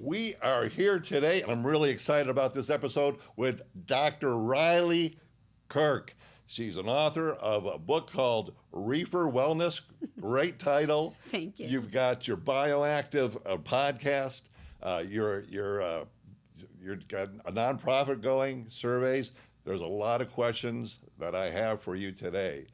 We are here today, and I'm really excited about this episode with Dr. Riley Kirk. She's an author of a book called Reefer Wellness. Great title. Thank you. You've got your bioactive podcast. You're got a nonprofit going, surveys. There's a lot of questions that I have for you today.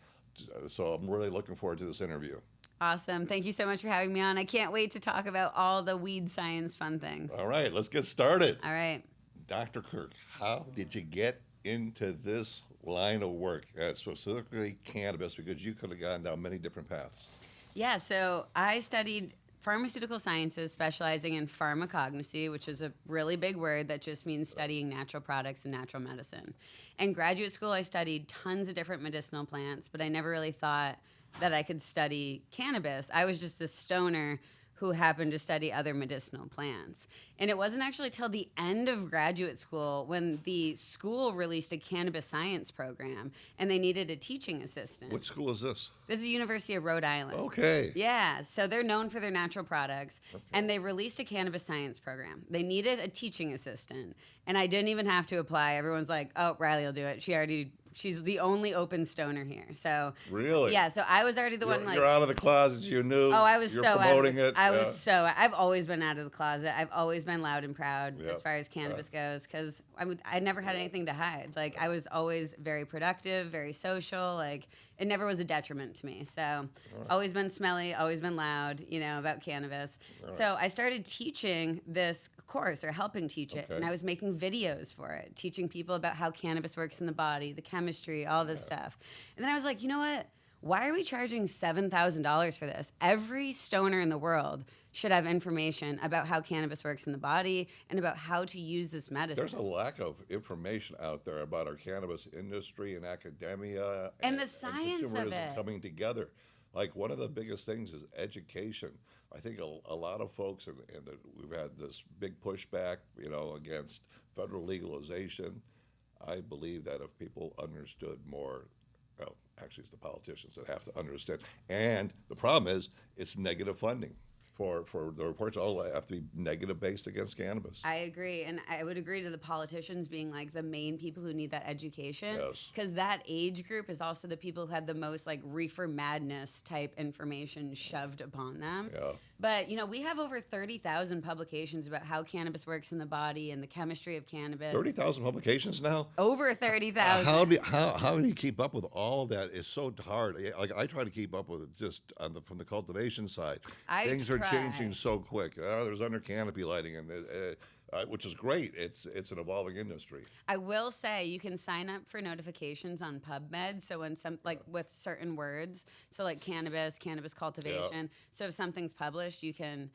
So I'm really looking forward to this interview. Awesome. Thank you so much for having me on. I can't wait to talk about all the weed science fun things. All right, let's get started. All right. Dr. Kirk, how did you get into this line of work, specifically cannabis, because you could have gone down many different paths? Yeah, so I studied pharmaceutical sciences, specializing in pharmacognosy, which is a really big word that just means studying natural products and natural medicine. In graduate school, I studied tons of different medicinal plants, but I never really thought that I could study cannabis. I was just a stoner who happened to study other medicinal plants. And it wasn't actually till the end of graduate school when the school released a cannabis science program and they needed a teaching assistant. Which school is this? This is the University of Rhode Island. Okay. Yeah, so they're known for their natural products, and they released a cannabis science program. They needed a teaching assistant, and I didn't even have to apply. Everyone's like, oh, Riley will do it. She's the only open stoner here. So really, yeah. So I was already the one. You're out of the closet. You knew. Oh, I was you're so promoting it. I've always been out of the closet. I've always been loud and proud Yep. as far as cannabis goes, because I never had anything to hide. Like I was always very productive, very social. Like it never was a detriment to me. So always been smelly, always been loud. About cannabis. So I started teaching this course, or helping teach it, and I was making videos for it, teaching people about how cannabis works in the body, the chemistry, all this stuff. And then I was like, you know what? Why are we charging $7,000 for this? Every stoner in the world should have information about how cannabis works in the body and about how to use this medicine. There's a lack of information out there about our cannabis industry and academia and the science and consumerism of it coming together. Like one of the biggest things is education. I think a lot of folks, and we've had this big pushback, against federal legalization. I believe that if people understood more, well, actually it's the politicians that have to understand. And the problem is it's negative funding. For the reports all have to be negative based against cannabis. I agree, and I would agree to the politicians being like the main people who need that education. Yes. Because that age group is also the people who had the most like reefer madness type information shoved upon them. Yeah. But we have over 30,000 publications about how cannabis works in the body and the chemistry of cannabis. 30,000 publications now? Over 30,000. How do you keep up with all that? It's so hard. Like I try to keep up with it just from the cultivation side. Things are changing so quick. There's under canopy lighting, and which is great. It's an evolving industry. I will say you can sign up for notifications on PubMed. So when with certain words, so like cannabis cultivation. So if something's published, you can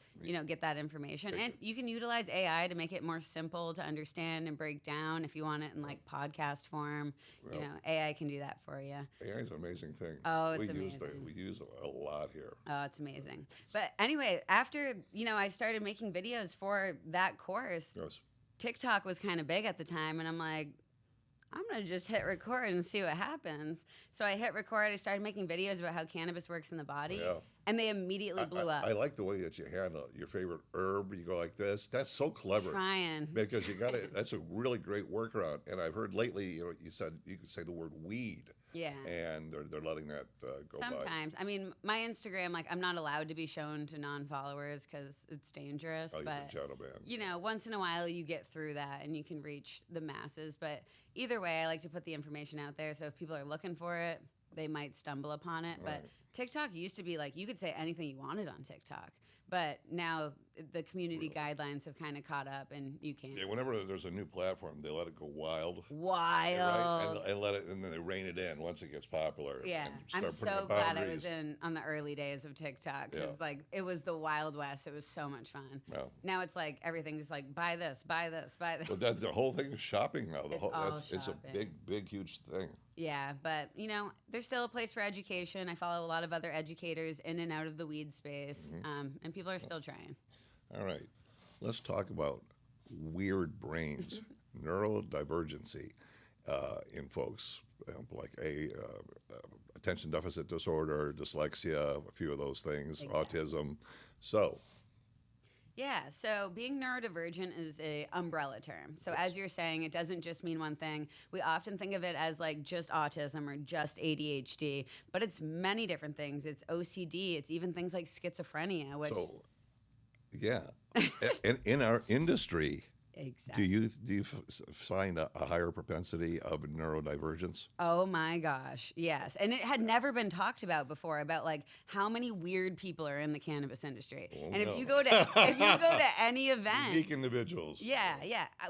get that information, and you can utilize AI to make it more simple to understand and break down if you want it in like podcast form. AI can do that for you. AI is an amazing thing. Oh, it's amazing. We use it a lot here. Oh, it's amazing. But anyway, after I started making videos for that course. Yes. TikTok was kind of big at the time, and I'm like, I'm going to just hit record and see what happens. So I hit record. I started making videos about how cannabis works in the body, and they immediately blew up. I like the way that you handle your favorite herb. You go like this. That's so clever. Trying. Because that's a really great workaround. And I've heard lately, you said you could say the word weed. Yeah. And they're letting that go by. Sometimes. I mean, my Instagram, I'm not allowed to be shown to non-followers because it's dangerous. Oh, but, shadow ban. Once in a while you get through that and you can reach the masses. But either way, I like to put the information out there. So if people are looking for it, they might stumble upon it. Right. But TikTok used to be like you could say anything you wanted on TikTok. But now the community guidelines have kind of caught up, and you can't. Yeah, whenever there's a new platform, they let it go wild. Wild. Right? And then they rein it in once it gets popular. Yeah, I'm so glad I was in on the early days of TikTok because it was the Wild West. It was so much fun. Yeah. Now it's like everything's like buy this, buy this, buy this. But the whole thing is shopping now. It's a big, huge thing. Yeah, but there's still a place for education. I follow a lot of other educators in and out of the weed space, and people are still trying. All right, let's talk about weird brains, neurodivergency in folks, like attention deficit disorder, dyslexia, a few of those things, autism. So Yeah, so being neurodivergent is a umbrella term. So as you're saying, it doesn't just mean one thing. We often think of it as like just autism or just ADHD, but it's many different things. It's OCD, it's even things like schizophrenia, which So, yeah, in our industry, exactly. do you find a higher propensity of neurodivergence? Oh my gosh, yes. And it had never been talked about before about like how many weird people are in the cannabis industry. Oh, And no. if you go to any event, Unique individuals. yeah.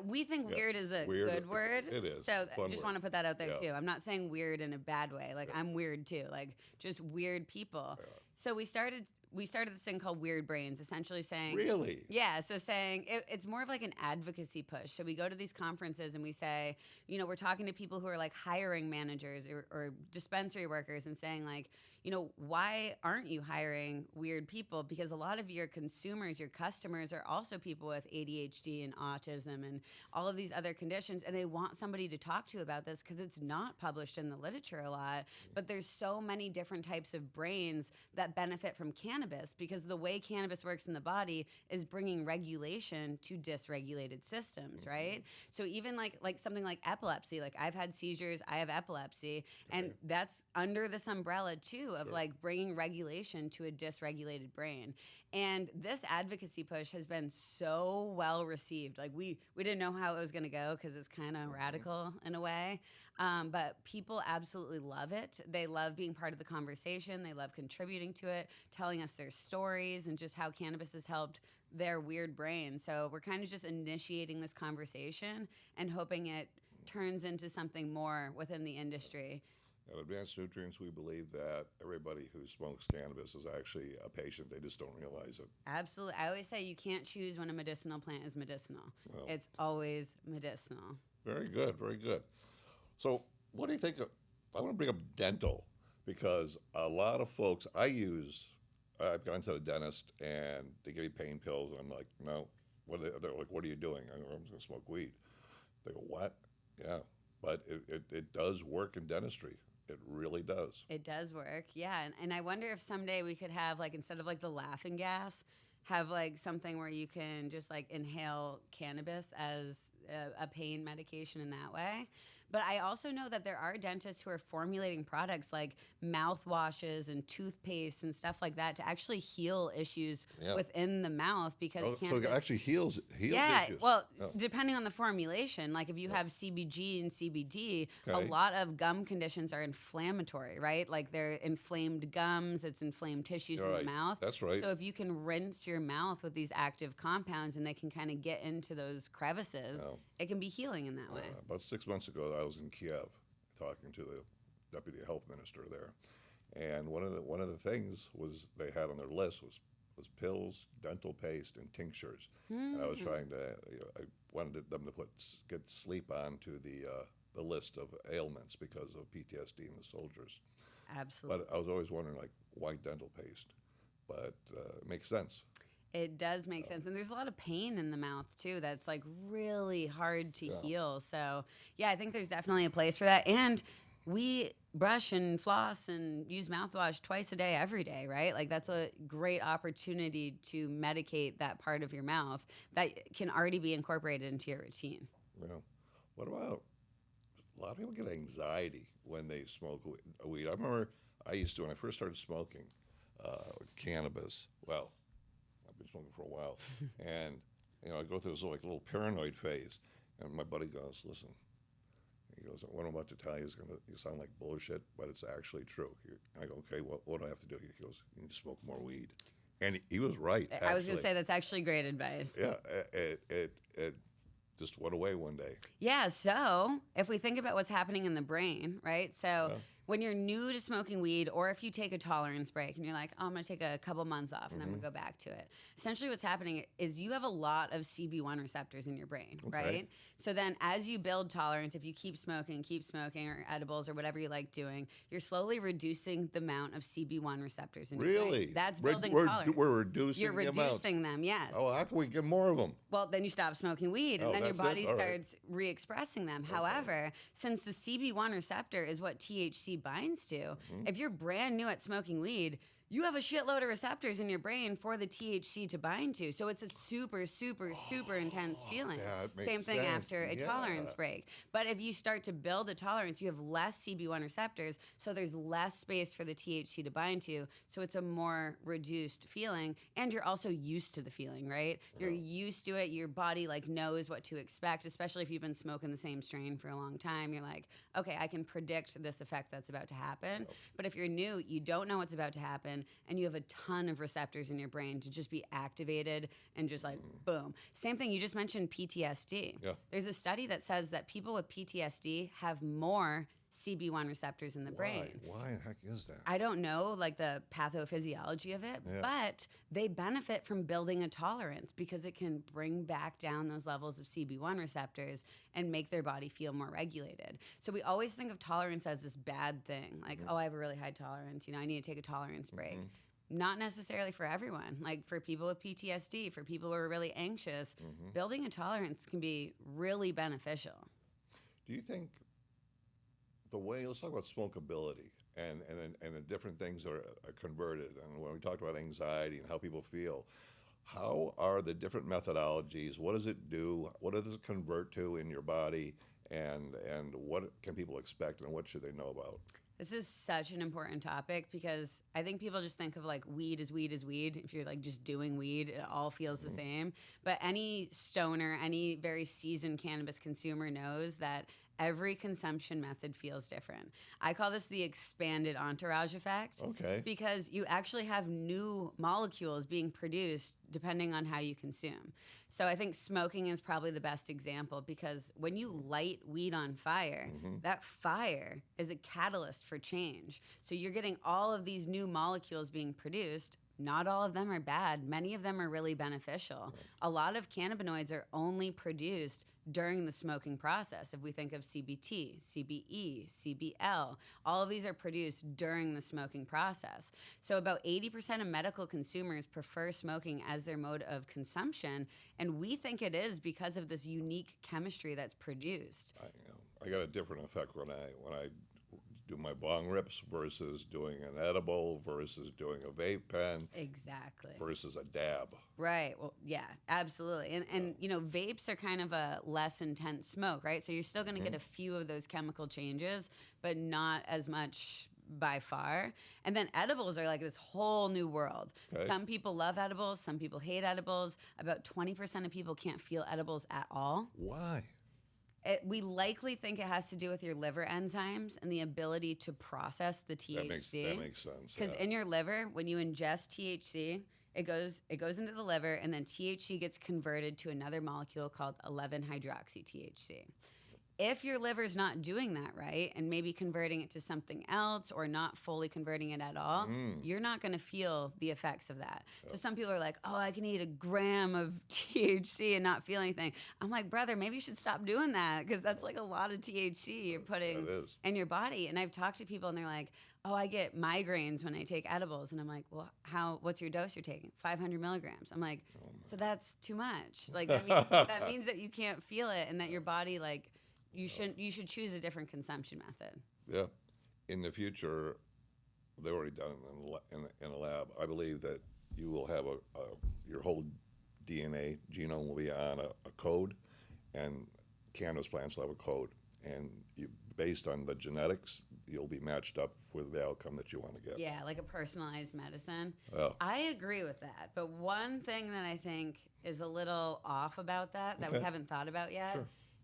We think weird is a Weird, good word. it is. So Fun I just word. want to put that out there Yeah. too. I'm not saying weird in a bad way. Like I'm weird too. Like just weird people. So we started this thing called Weird Brains, essentially saying Really? yeah, so saying it's more of like an advocacy push. So we go to these conferences and we say, you know, we're talking to people who are like hiring managers or dispensary workers and saying like, you know, why aren't you hiring weird people? Because a lot of your consumers, your customers are also people with ADHD and autism and all of these other conditions. And they want somebody to talk to about this because it's not published in the literature a lot. But there's so many different types of brains that benefit from cannabis because the way cannabis works in the body is bringing regulation to dysregulated systems, right? So even like something like epilepsy, like I've had seizures, I have epilepsy, and that's under this umbrella too of like bringing regulation to a dysregulated brain. And this advocacy push has been so well received. Like we didn't know how it was going to go because it's kind of radical in a way, but people absolutely love it. They love being part of the conversation. They love contributing to it, telling us their stories and just how cannabis has helped their weird brain. So we're kind of just initiating this conversation and hoping it turns into something more within the industry. At Advanced Nutrients, we believe that everybody who smokes cannabis is actually a patient. They just don't realize it. Absolutely. I always say you can't choose when a medicinal plant is medicinal. Well, It's always medicinal. very good, very good. So, what do you think of? I want to bring up dental because a lot of folks I've gone to the dentist and they give me pain pills, and I'm like, no. They're like, what are you doing? I'm going to smoke weed. They go, what? Yeah, but it does work in dentistry. It really does. It does work, yeah. And I wonder if someday we could have, like, instead of, like, the laughing gas, have, like, something where you can just, like, inhale cannabis as a pain medication in that way. But I also know that there are dentists who are formulating products like mouthwashes and toothpaste and stuff like that to actually heal issues within the mouth because so it actually heals yeah, issues. well, depending on the formulation, like if you have CBG and CBD, a lot of gum conditions are inflammatory, right? Like they're inflamed gums, it's inflamed tissues in the mouth. That's right. So if you can rinse your mouth with these active compounds and they can kind of get into those crevices, it can be healing in that way. About 6 months ago, I was in Kiev talking to the deputy health minister there, and one of the things was they had on their list was pills, dental paste, and tinctures. And I was trying to, I wanted them to get sleep onto the list of ailments because of PTSD in the soldiers. Absolutely. But I was always wondering, like, why dental paste? But it makes sense. It does make sense. And there's a lot of pain in the mouth, too, that's like really hard to heal. So, yeah, I think there's definitely a place for that. And we brush and floss and use mouthwash twice a day, every day, right? Like that's a great opportunity to medicate that part of your mouth that can already be incorporated into your routine. Yeah. What about a lot of people get anxiety when they smoke weed? I remember I used to when I first started smoking cannabis. Well, I've been smoking for a while, and I go through this little paranoid phase, and my buddy goes, "Listen." He goes, what I'm about to tell you is going to sound like bullshit, but it's actually true. And I go, okay, well, what do I have to do? He goes, you need to smoke more weed. And he was right, actually. I was going to say that's actually great advice. Yeah, it just went away one day. Yeah, so if we think about what's happening in the brain, right? So when you're new to smoking weed, or if you take a tolerance break and you're like, oh, I'm going to take a couple months off and I'm going to go back to it. Essentially what's happening is you have a lot of CB1 receptors in your brain, right? So then as you build tolerance, if you keep smoking or edibles or whatever you like doing, you're slowly reducing the amount of CB1 receptors in your brain. That's building tolerance. We're reducing You're reducing them, yes. Oh, how can we get more of them? Well, then you stop smoking weed, and then your body starts re-expressing them. However, since the CB1 receptor is what THC binds to, if you're brand new at smoking weed, you have a shitload of receptors in your brain for the THC to bind to. So it's a super, super, super intense feeling. Yeah, it makes Same thing sense. after a tolerance break. But if you start to build a tolerance, you have less CB1 receptors, so there's less space for the THC to bind to. So it's a more reduced feeling, and you're also used to the feeling, right? You're used to it. Your body like knows what to expect, especially if you've been smoking the same strain for a long time. You're like, okay, I can predict this effect that's about to happen. But if you're new, you don't know what's about to happen, and you have a ton of receptors in your brain to just be activated and just like boom. Same thing, you just mentioned PTSD. Yeah. There's a study that says that people with PTSD have more CB1 receptors in the brain. Why the heck is that? I don't know like the pathophysiology of it, but they benefit from building a tolerance because it can bring back down those levels of CB1 receptors and make their body feel more regulated. So we always think of tolerance as this bad thing, like, oh, I have a really high tolerance, you know, I need to take a tolerance break. Not necessarily for everyone. Like for people with PTSD, for people who are really anxious, building a tolerance can be really beneficial. Do you think the way, let's talk about smokability and the different things that are converted, and when we talked about anxiety and how people feel, how are the different methodologies, what does it do, what does it convert to in your body, and what can people expect and what should they know about? This is such an important topic because I think people just think of like weed is weed is weed. If you're like just doing weed, it all feels the same. But any stoner, any very seasoned cannabis consumer knows that every consumption method feels different. I call this the expanded entourage effect. Okay. Because you actually have new molecules being produced depending on how you consume. So I think smoking is probably the best example because when you light weed on fire, that fire is a catalyst for change. So you're getting all of these new molecules being produced. Not all of them are bad. Many of them are really beneficial. A lot of cannabinoids are only produced during the smoking process. If we think of CBT, CBE, CBL, all of these are produced during the smoking process. So about 80% of medical consumers prefer smoking as their mode of consumption, and we think it is because of this unique chemistry that's produced. I got a different effect when I do my bong rips versus doing an edible versus doing a vape pen. Exactly. Versus a dab. Right. Well, yeah, absolutely. And you know, vapes are kind of a less intense smoke, right? So you're still going to get a few of those chemical changes, but not as much by far. And then edibles are like this whole new world. Okay. Some people love edibles, some people hate edibles. About 20% of people can't feel edibles at all. Why? We likely think it has to do with your liver enzymes and the ability to process the THC. That makes sense. Because in your liver, when you ingest THC, it goes into the liver, and then THC gets converted to another molecule called 11-hydroxy-THC. If your liver's not doing that right and maybe converting it to something else or not fully converting it at all, you're not going to feel the effects of that. So some people are like, oh, I can eat a gram of THC and not feel anything. I'm like, brother, maybe you should stop doing that because that's like a lot of THC you're putting in your body. And I've talked to people and they're like, oh, I get migraines when I take edibles. And I'm like, well, what's your dose you're taking? 500 milligrams. I'm like, so that's too much. Like that means that you can't feel it and that your body like, you should choose a different consumption method. Yeah. In the future, they've already done it in a lab. I believe that you will have your whole DNA genome will be on a code, and cannabis plants will have a code. And based on the genetics, you'll be matched up with the outcome that you want to get. Yeah, like a personalized medicine. Oh. I agree with that. But one thing that I think is a little off about that we haven't thought about yet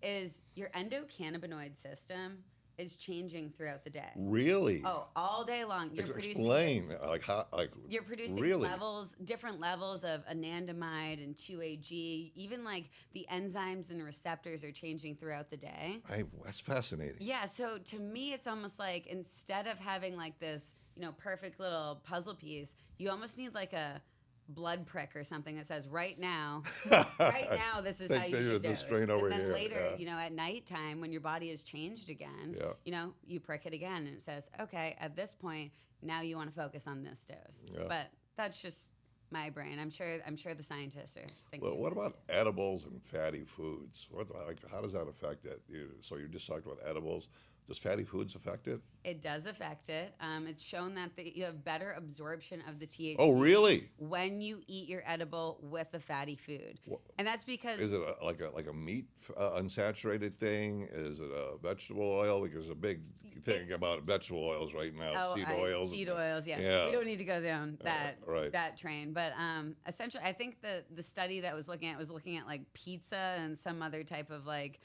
is your endocannabinoid system is changing throughout the day. Really? Oh, all day long. You're Explain. You're producing really? different levels of anandamide and 2-AG. Even like the enzymes and receptors are changing throughout the day. That's fascinating. Yeah, so to me it's almost like instead of having like this, perfect little puzzle piece, you almost need like a blood prick or something that says right now this is how you should do it. And then later, at nighttime when your body has changed again, you prick it again and it says, okay, at this point now you want to focus on this dose. Yeah. But that's just my brain. I'm sure the scientists are thinking. Well, what about edibles and fatty foods? How does that affect it? So you just talked about edibles. Does fatty foods affect it? It does affect it. It's shown that you have better absorption of the THC. Oh, really? When you eat your edible with a fatty food, and that's because is it like a meat unsaturated thing? Is it a vegetable oil? Because there's a big thing about vegetable oils right now. Seed oils. Seed oils. Yeah. We don't need to go down that train, but essentially, I think the study that was looking at like pizza and some other type of like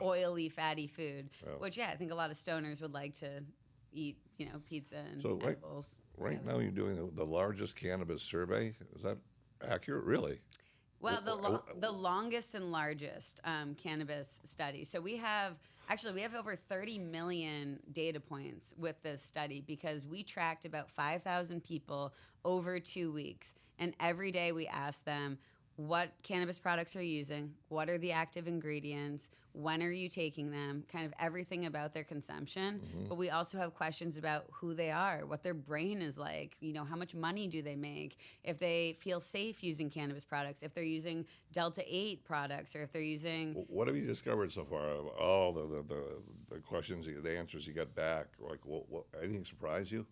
oily fatty food, which I think a lot of stoners would like to eat, pizza and edibles. Right now, you're doing the largest cannabis survey. Is that accurate? Really? Well, the longest and largest cannabis study. So we have over 30 million data points with this study because we tracked about 5,000 people over 2 weeks. And every day we asked them, what cannabis products are you using? What are the active ingredients? When are you taking them? Kind of everything about their consumption. Mm-hmm. But we also have questions about who they are, what their brain is like, how much money do they make, if they feel safe using cannabis products, if they're using Delta-8 products, or if they're using... What have you discovered so far? All the questions, the answers you got back, like anything surprise you?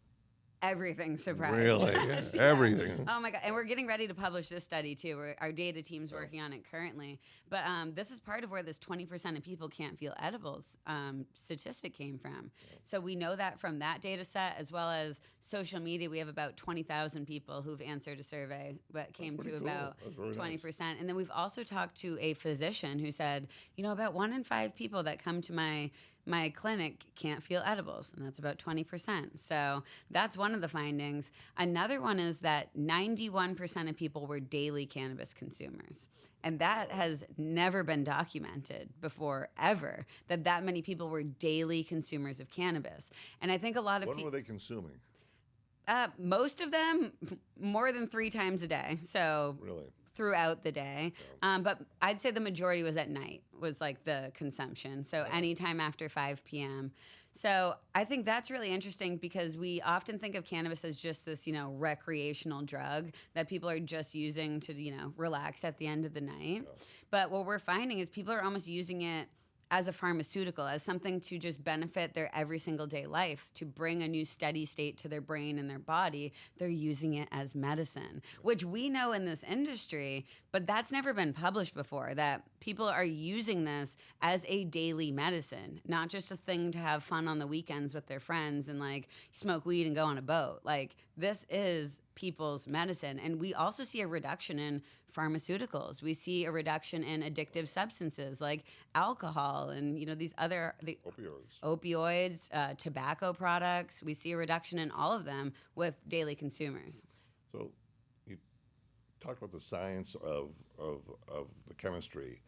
Everything surprised really? us. Yeah. Everything. Oh my God. And we're getting ready to publish this study too. Our data team's working on it currently. But this is part of where this 20% of people can't feel edibles statistic came from. So we know that from that data set, as well as social media. We have about 20,000 people who've answered a survey that came to about 20%. Nice. And then we've also talked to a physician who said, about 1 in 5 people that come to my clinic can't feel edibles, and that's about 20%. So that's one of the findings. Another one is that 91% of people were daily cannabis consumers. And that has never been documented before, ever, that many people were daily consumers of cannabis. And I think a lot of When were they consuming? Most of them more than 3 times a day. So really? Throughout the day. But I'd say the majority was at night, was like the consumption. So anytime after 5 p.m. So I think that's really interesting because we often think of cannabis as just this, recreational drug that people are just using to, relax at the end of the night. Yeah. But what we're finding is people are almost using it as a pharmaceutical, as something to just benefit their every single day life, to bring a new steady state to their brain and their body. They're using it as medicine, which we know in this industry, but that's never been published before, that people are using this as a daily medicine, not just a thing to have fun on the weekends with their friends and like smoke weed and go on a boat. Like this is people's medicine. And we also see a reduction in pharmaceuticals. We see a reduction in addictive substances like alcohol and these other opioids, tobacco products. We see a reduction in all of them with daily consumers. So you talked about the science of the chemistry.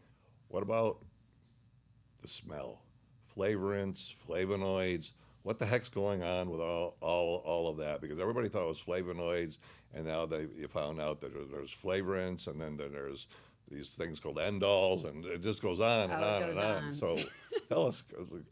What about the smell? Flavorants, flavonoids. What the heck's going on with all of that? Because everybody thought it was flavonoids, and now you found out that there's flavorants, and then there's these things called endols, and it just goes on and on and on. So tell us,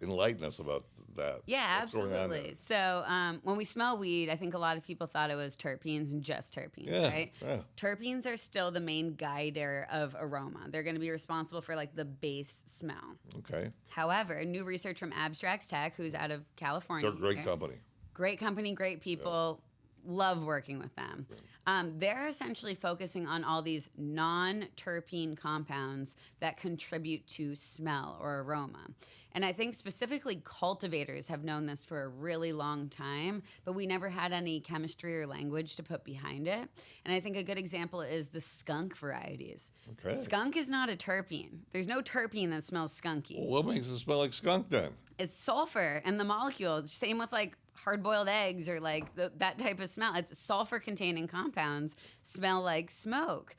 enlighten us about that. Yeah, absolutely. So when we smell weed, I think a lot of people thought it was terpenes and just terpenes, right? Yeah. Terpenes are still the main guider of aroma. They're going to be responsible for like the base smell. Okay. However, new research from Abstracts Tech, who's out of California. They're a great company. Great company, great people. Yeah. Love working with them. They're essentially focusing on all these non-terpene compounds that contribute to smell or aroma. And I think specifically cultivators have known this for a really long time, but we never had any chemistry or language to put behind it. And I think a good example is the skunk varieties. Okay. Skunk is not a terpene. There's no terpene that smells skunky. Well, what makes it smell like skunk then? It's sulfur and the molecule. Same with like hard-boiled eggs or like that type of smell. It's sulfur-containing compounds smell like smoke.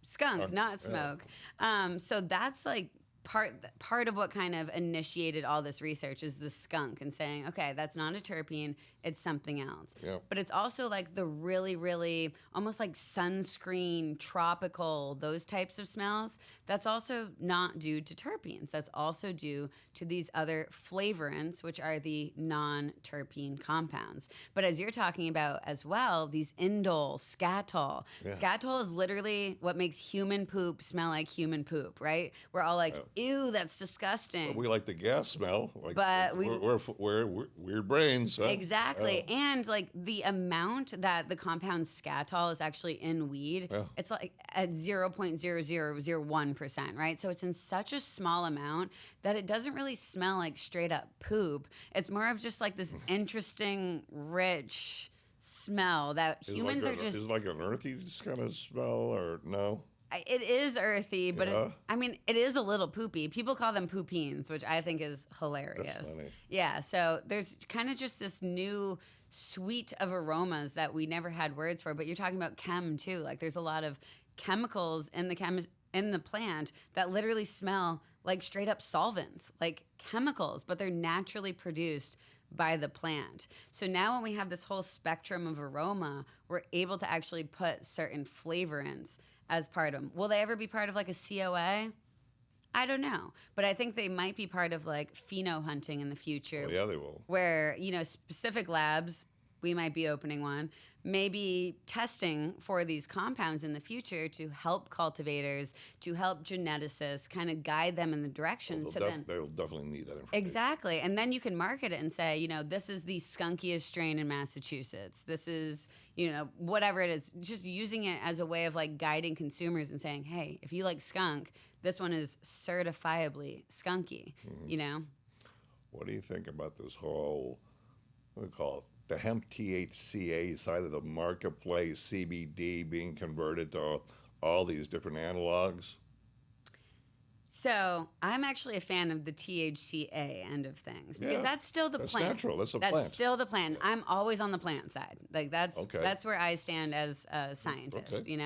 Skunk, not smoke. Yeah. So that's like part of what kind of initiated all this research is the skunk and saying, okay, that's not a terpene, it's something else. Yep. But it's also like the really, really almost like sunscreen, tropical, those types of smells. That's also not due to terpenes. That's also due to these other flavorants, which are the non-terpene compounds. But as you're talking about as well, these indole, scatol. Yeah. Scatol is literally what makes human poop smell like human poop, right? We're all like, ew, that's disgusting. We like the gas smell. Like, But we're weird brains. Huh? Exactly. And like the amount that the compound scatol is actually in weed, it's like at 0.0001%, right? So it's in such a small amount that it doesn't really smell like straight up poop. It's more of just like this interesting, rich smell that humans are just... Is it like an earthy kind of smell or no? It is earthy, but it is a little poopy. People call them poopines, which I think is hilarious. That's funny. Yeah, so there's kind of just this new suite of aromas that we never had words for, but you're talking about chem too. Like there's a lot of chemicals in the plant that literally smell like straight up solvents, like chemicals, but they're naturally produced by the plant. So now when we have this whole spectrum of aroma, we're able to actually put certain flavorants as part of them. Will they ever be part of like a COA? I don't know. But I think they might be part of like pheno hunting in the future. Well, yeah, they will. Where, specific labs, we might be opening one, maybe testing for these compounds in the future to help cultivators, to help geneticists, kind of guide them in the direction. Well, they'll definitely need that information. Exactly. And then you can market it and say, this is the skunkiest strain in Massachusetts. This is, whatever it is, just using it as a way of like guiding consumers and saying, hey, if you like skunk, this one is certifiably skunky, What do you think about this whole, what do we call it, the hemp THCA side of the marketplace, CBD being converted to all these different analogs? So I'm actually a fan of the THCA end of things because that's still the plant. That's natural. That's a plant. plant. That's still the plant. I'm always on the plant side. Like that's Okay. where I stand as a scientist. Okay.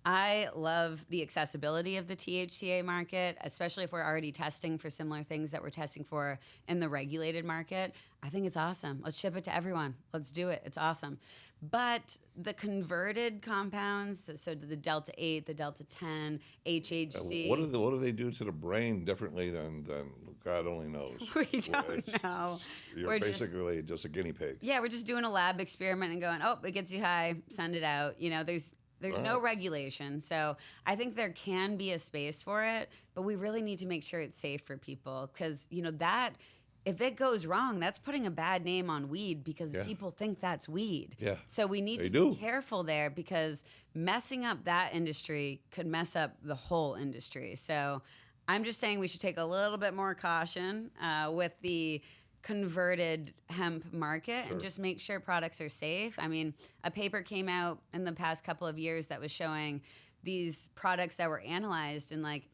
I love the accessibility of the THCA market, especially if we're already testing for similar things that we're testing for in the regulated market. I think it's awesome. Let's ship it to everyone. Let's do it. It's awesome. But the converted compounds, so the Delta 8, the Delta 10, HHC. What do they do to the brain differently than God only knows? We don't know. You're basically just a guinea pig. Yeah, we're just doing a lab experiment and going, oh, it gets you high, send it out. There's no regulation. So I think there can be a space for it, but we really need to make sure it's safe for people because, that if it goes wrong, that's putting a bad name on weed because people think that's weed. Yeah. So we need to be careful there because messing up that industry could mess up the whole industry. So I'm just saying we should take a little bit more caution with the converted hemp market and just make sure products are safe. I mean, a paper came out in the past couple of years that was showing these products that were analyzed and like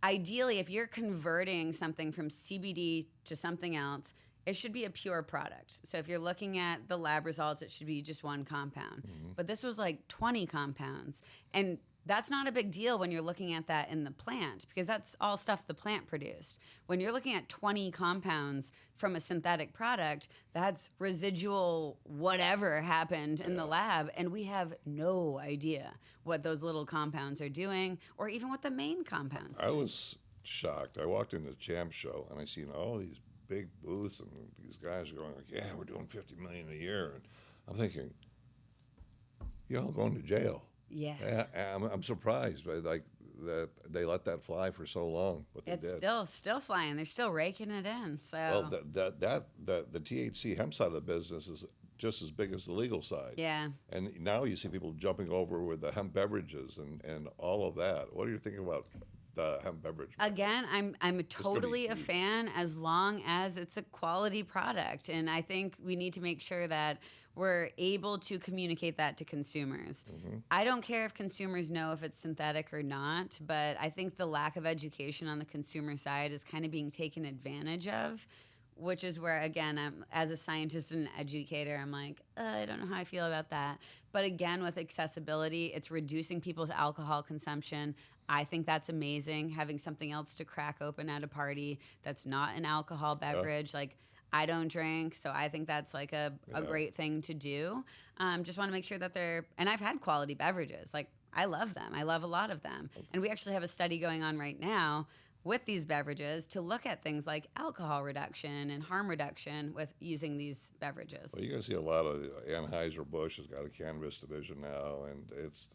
ideally if you're converting something from CBD to something else, it should be a pure product. So if you're looking at the lab results, it should be just one compound. Mm-hmm. But this was like 20 compounds. And that's not a big deal when you're looking at that in the plant because that's all stuff the plant produced. When you're looking at 20 compounds from a synthetic product, that's residual whatever happened in the lab, and we have no idea what those little compounds are doing or even what the main compounds I was shocked. I walked into the Champ Show, and I seen all these big booths, and these guys are going like, yeah, we're doing $50 million a year. And I'm thinking, you're all going to jail. Yeah, I'm surprised by like that they let that fly for so long. But they did. Still flying. They're still raking it in. So well, the THC hemp side of the business is just as big as the legal side. Yeah. And now you see people jumping over with the hemp beverages and all of that. What do you think about the hemp beverage? Again, I'm totally a fan as long as it's a quality product, and I think we need to make sure that we're able to communicate that to consumers. Mm-hmm. I don't care if consumers know if it's synthetic or not, but I think the lack of education on the consumer side is kind of being taken advantage of, which is where, again, as a scientist and an educator, I'm like, I don't know how I feel about that. But again, with accessibility, it's reducing people's alcohol consumption. I think that's amazing, having something else to crack open at a party that's not an alcohol beverage. Like, I don't drink, so I think that's like a great thing to do. Just want to make sure that and I've had quality beverages. Like, I love them. I love a lot of them. Okay. And we actually have a study going on right now with these beverages to look at things like alcohol reduction and harm reduction with using these beverages. Well, you're going to see a lot of Anheuser-Busch has got a cannabis division now, and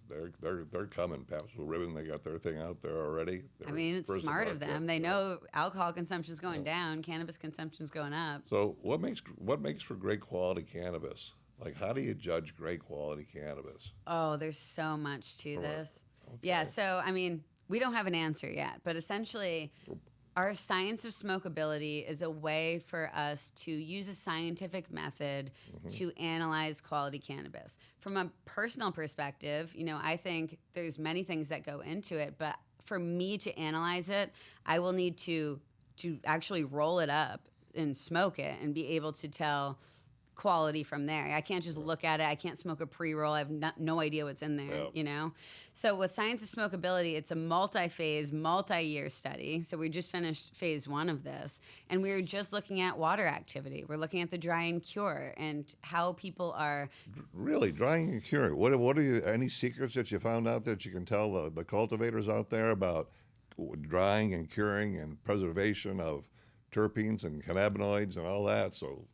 they're coming. Pabst Blue Ribbon, they got their thing out there already. I mean, it's smart of them. They know alcohol consumption is going down, cannabis consumption is going up. So what makes for great quality cannabis? Like, how do you judge great quality cannabis? Oh, there's so much to this. Okay. Yeah, so, I mean, we don't have an answer yet, but essentially, our Science of Smokability is a way for us to use a scientific method to analyze quality cannabis. From a personal perspective, you know, I think there's many things that go into it, but for me to analyze it, I will need to actually roll it up and smoke it and be able to tell quality from there. I can't just look at it. I can't smoke a pre-roll. I have no idea what's in there, you know? So with Science of Smokability, it's a multi-phase, multi-year study. So we just finished phase 1 of this, and we were just looking at water activity. We're looking at the dry and cure and how people are... Really, drying and curing. What are you, any secrets that you found out that you can tell the cultivators out there about drying and curing and preservation of terpenes and cannabinoids and all that? So...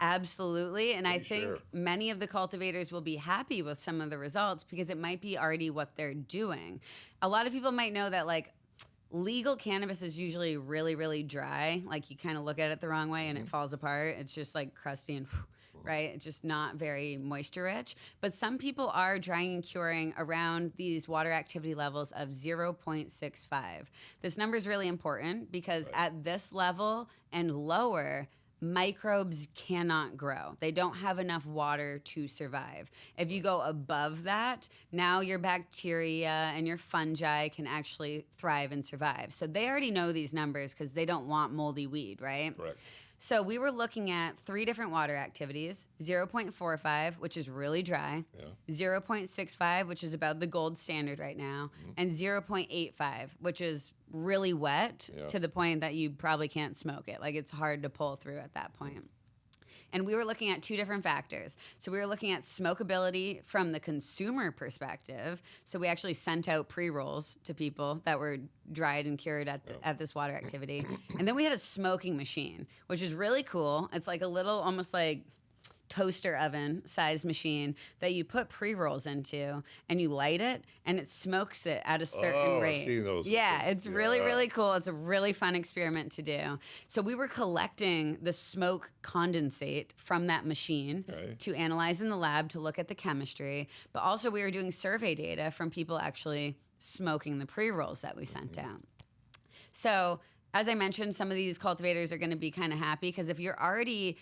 Absolutely. And I think many of the cultivators will be happy with some of the results because it might be already what they're doing. A lot of people might know that, like, legal cannabis is usually really, really dry. Like, you kind of look at it the wrong way and it falls apart. It's just like crusty and right? It's just not very moisture rich. But some people are drying and curing around these water activity levels of 0.65. This number is really important because at this level and lower, microbes cannot grow. They don't have enough water to survive. If you go above that, now your bacteria and your fungi can actually thrive and survive. So they already know these numbers because they don't want moldy weed, right? Correct. So we were looking at 3 different water activities, 0.45, which is really dry, 0.65, which is about the gold standard right now, and 0.85, which is really wet to the point that you probably can't smoke it. Like, it's hard to pull through at that point. And we were looking at 2 different factors. So we were looking at smokability from the consumer perspective. So we actually sent out pre-rolls to people that were dried and cured at this water activity. And then we had a smoking machine, which is really cool. It's like a little, almost like toaster oven size machine that you put pre-rolls into and you light it and it smokes it at a certain rate. I've seen those. Yeah, it's really, really cool. It's a really fun experiment to do. So we were collecting the smoke condensate from that machine to analyze in the lab to look at the chemistry, but also we were doing survey data from people actually smoking the pre-rolls that we sent out. So as I mentioned, some of these cultivators are going to be kind of happy because if you're already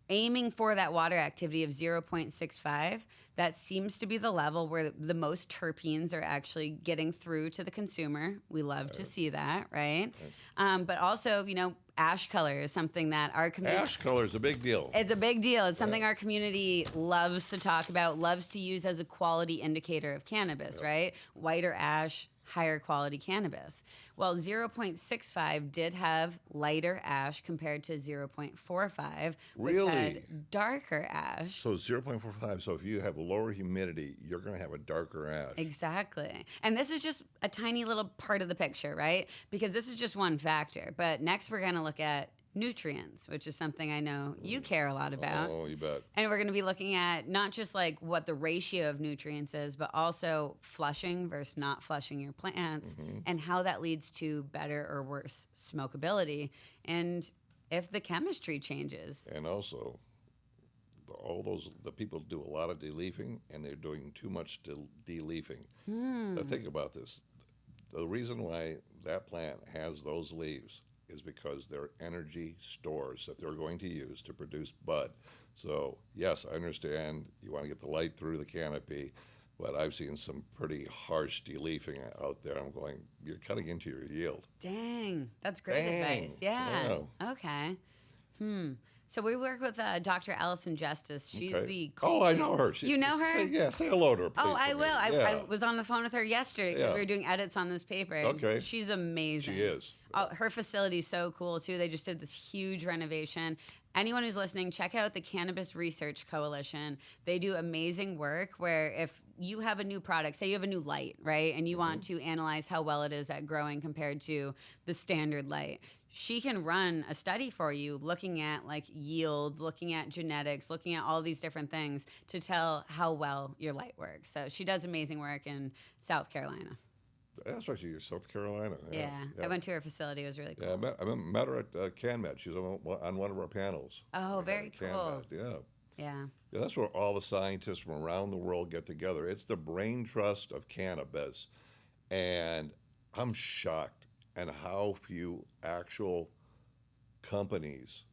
aiming for that water activity of 0.65, that seems to be the level where the most terpenes are actually getting through to the consumer. We love to see that, right? But also, you know, ash color is something that our community... Ash color is a big deal. It's a big deal. It's something our community loves to talk about, loves to use as a quality indicator of cannabis, right? Whiter ash, higher quality cannabis. Well, 0.65 did have lighter ash compared to 0.45, which had darker ash. So 0.45, so if you have lower humidity, you're going to have a darker ash. Exactly. And this is just a tiny little part of the picture, right? Because this is just one factor. But next we're going to look at nutrients, which is something I know you care a lot about. Oh, you bet. And we're going to be looking at not just like what the ratio of nutrients is, but also flushing versus not flushing your plants and how that leads to better or worse smokability and if the chemistry changes. And also, the people do a lot of de-leafing and they're doing too much de-leafing. Now think about this. The reason why that plant has those leaves is because they're energy stores that they're going to use to produce bud. So yes, I understand you want to get the light through the canopy, but I've seen some pretty harsh de-leafing out there. I'm going, you're cutting into your yield. Dang, that's great advice. Yeah. Okay. So we work with Dr. Allison Justice. She's the... Oh, I know her. You know her? Say hello to her, please. Oh, I will. I was on the phone with her yesterday because we were doing edits on this paper. Okay. She's amazing. She is. Oh, her facility is so cool, too. They just did this huge renovation. Anyone who's listening, check out the Cannabis Research Coalition. They do amazing work where if you have a new product, say you have a new light, right? And you want to analyze how well it is at growing compared to the standard light. She can run a study for you looking at like yield, looking at genetics, looking at all these different things to tell how well your light works. So she does amazing work in South Carolina. That's right. She's South Carolina. Yeah. I went to her facility. It was really cool. Yeah, I met her at CanMed. She's on one of our panels. Oh, very cool. Yeah. Yeah. That's where all the scientists from around the world get together. It's the brain trust of cannabis. And I'm shocked at how few actual companies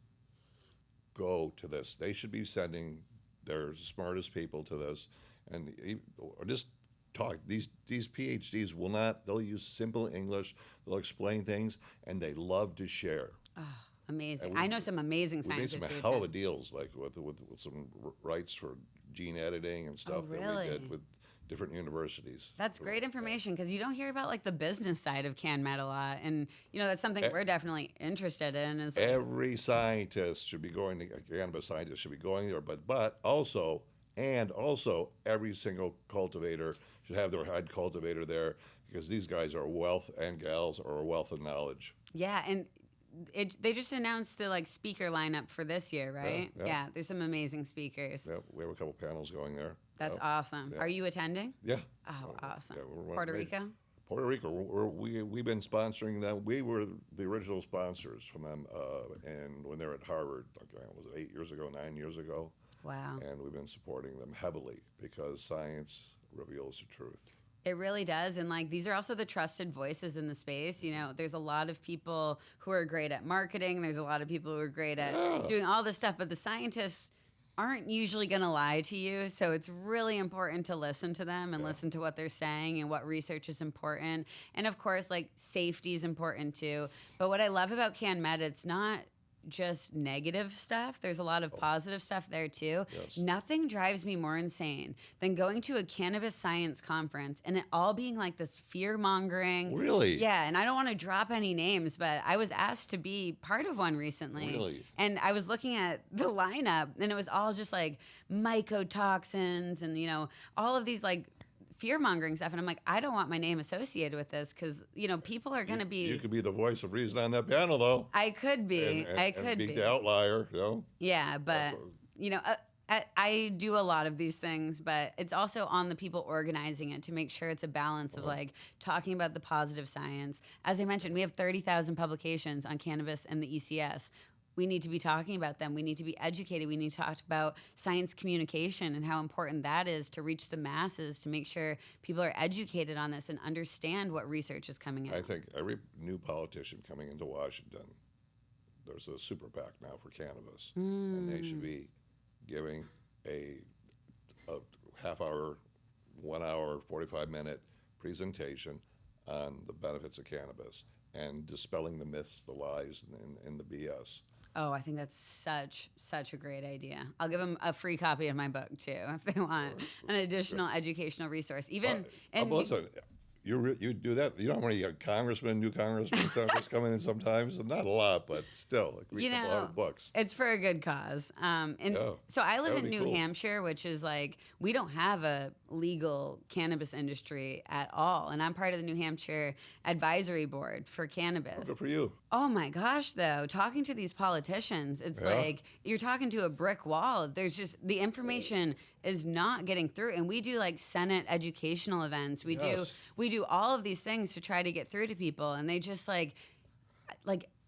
go to this. They should be sending their smartest people to this and or just talk. These PhDs will not, they'll use simple English, they'll explain things, and they love to share. Oh, amazing. I know some amazing scientists. We made some hell of deals, like with some rights for gene editing and stuff that we did with different universities. That's great information because you don't hear about like the business side of CanMed a lot, and that's something we're definitely interested in. Is like, every scientist should be going to cannabis scientist should be going there, but also every single cultivator should have their head cultivator there because these guys are wealth and gals are a wealth of knowledge. Yeah, and they just announced the like speaker lineup for this year, right? Yeah, there's some amazing speakers. Yeah, we have a couple panels going there. That's awesome. Yeah. Are you attending? Yeah. Oh, awesome. Yeah, Puerto Rico? Puerto Rico. We've been sponsoring them. We were the original sponsors from them, and when they were at Harvard, was it 8 years ago, 9 years ago? Wow. And we've been supporting them heavily because science reveals the truth. It really does. And like these are also the trusted voices in the space. There's a lot of people who are great at marketing. There's a lot of people who are great at doing all this stuff, but the scientists aren't usually going to lie to you. So it's really important to listen to them and listen to what they're saying and what research is important. And of course, like safety is important too. But what I love about CanMed, it's not just negative stuff. There's a lot of positive stuff there too. Yes. Nothing drives me more insane than going to a cannabis science conference and it all being like this fear mongering. Really? Yeah. And I don't want to drop any names, but I was asked to be part of one recently. Really? And I was looking at the lineup and it was all just like mycotoxins and, all of these like fear-mongering stuff, and I'm like, I don't want my name associated with this because people are going to be. You could be the voice of reason on that panel, though. I could be. I could be the outlier, Yeah, but I do a lot of these things, but it's also on the people organizing it to make sure it's a balance of like talking about the positive science. As I mentioned, we have 30,000 publications on cannabis and the ECS. We need to be talking about them. We need to be educated. We need to talk about science communication and how important that is to reach the masses, to make sure people are educated on this and understand what research is coming out. I think every new politician coming into Washington, there's a super PAC now for cannabis, and they should be giving a half hour, 1 hour, 45-minute presentation on the benefits of cannabis and dispelling the myths, the lies, and the BS. Oh, I think that's such a great idea. I'll give them a free copy of my book too if they want an additional educational resource. Listen, you do that. You don't want to get new congressmen, senators coming in sometimes. Not a lot, but still, read a lot of books. It's for a good cause. So I live in New Hampshire, which is like we don't have a legal cannabis industry at all, and I'm part of the New Hampshire advisory board for cannabis. Oh, good for you. Oh my gosh, though, talking to these politicians, it's like you're talking to a brick wall. There's just the information is not getting through, and we do like Senate educational events. We do all of these things to try to get through to people, and they just like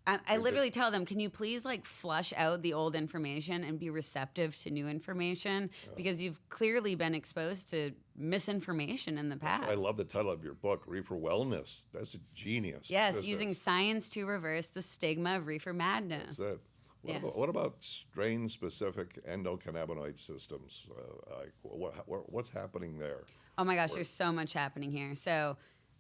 I literally tell them, can you please like flush out the old information and be receptive to new information because you've clearly been exposed to misinformation in the past. I love the title of your book, Reefer Wellness. That's a genius. Yes, using science to reverse the stigma of reefer madness. That's it. What about strain-specific endocannabinoid systems? What's happening there? Oh my gosh, there's so much happening here. So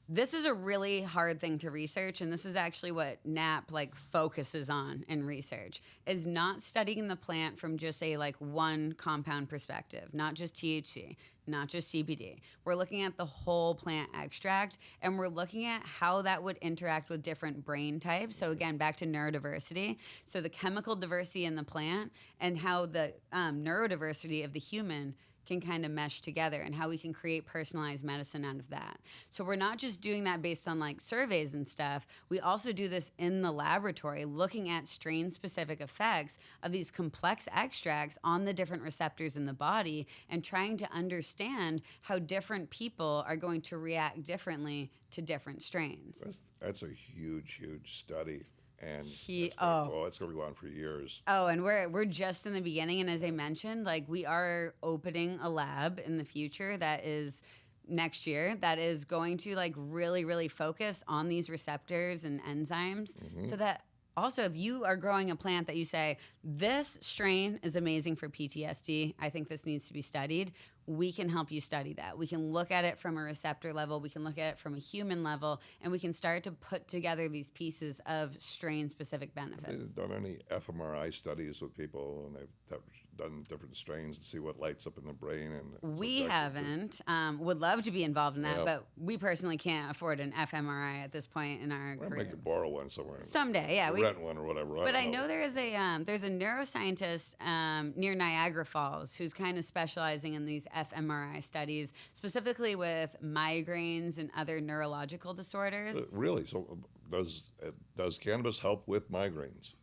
this is a really hard thing to research, and this is actually what NAP focuses on in research, is not studying the plant from just a one compound perspective, not just THC, not just CBD. We're looking at the whole plant extract, and we're looking at how that would interact with different brain types. So again, back to neurodiversity. So the chemical diversity in the plant and how the neurodiversity of the human can kind of mesh together and how we can create personalized medicine out of that. So we're not just doing that based on like surveys and stuff. We also do this in the laboratory, looking at strain-specific effects of these complex extracts on the different receptors in the body and trying to understand how different people are going to react differently to different strains. That's a huge study. And it's going to go on for years. Oh, and we're just in the beginning. And as I mentioned, like we are opening a lab in the future that is next year that is going to like really focus on these receptors and enzymes so that also, if you are growing a plant that you say, this strain is amazing for PTSD, I think this needs to be studied, we can help you study that. We can look at it from a receptor level, we can look at it from a human level, and we can start to put together these pieces of strain-specific benefits. Have they done any fMRI studies with people, and they've done different strains to see what lights up in the brain? And we haven't. Would love to be involved in that, but we personally can't afford an fMRI at this point in our career. Maybe borrow one somewhere. Someday, yeah. Rent one or whatever. But I know there's a neuroscientist near Niagara Falls who's kind of specializing in these fMRI studies, specifically with migraines and other neurological disorders. Really? So does cannabis help with migraines?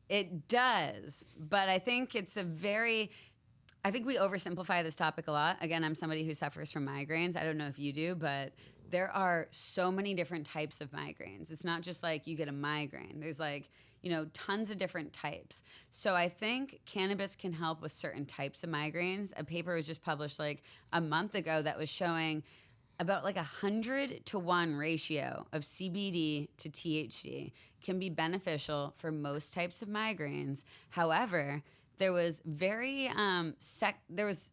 It does, but I think I think we oversimplify this topic a lot. Again, I'm somebody who suffers from migraines. I don't know if you do, but there are so many different types of migraines. It's not just like you get a migraine. There's like, tons of different types. So I think cannabis can help with certain types of migraines. A paper was just published like a month ago that was showing about like 100-to-1 ratio of CBD to THC can be beneficial for most types of migraines. However, there was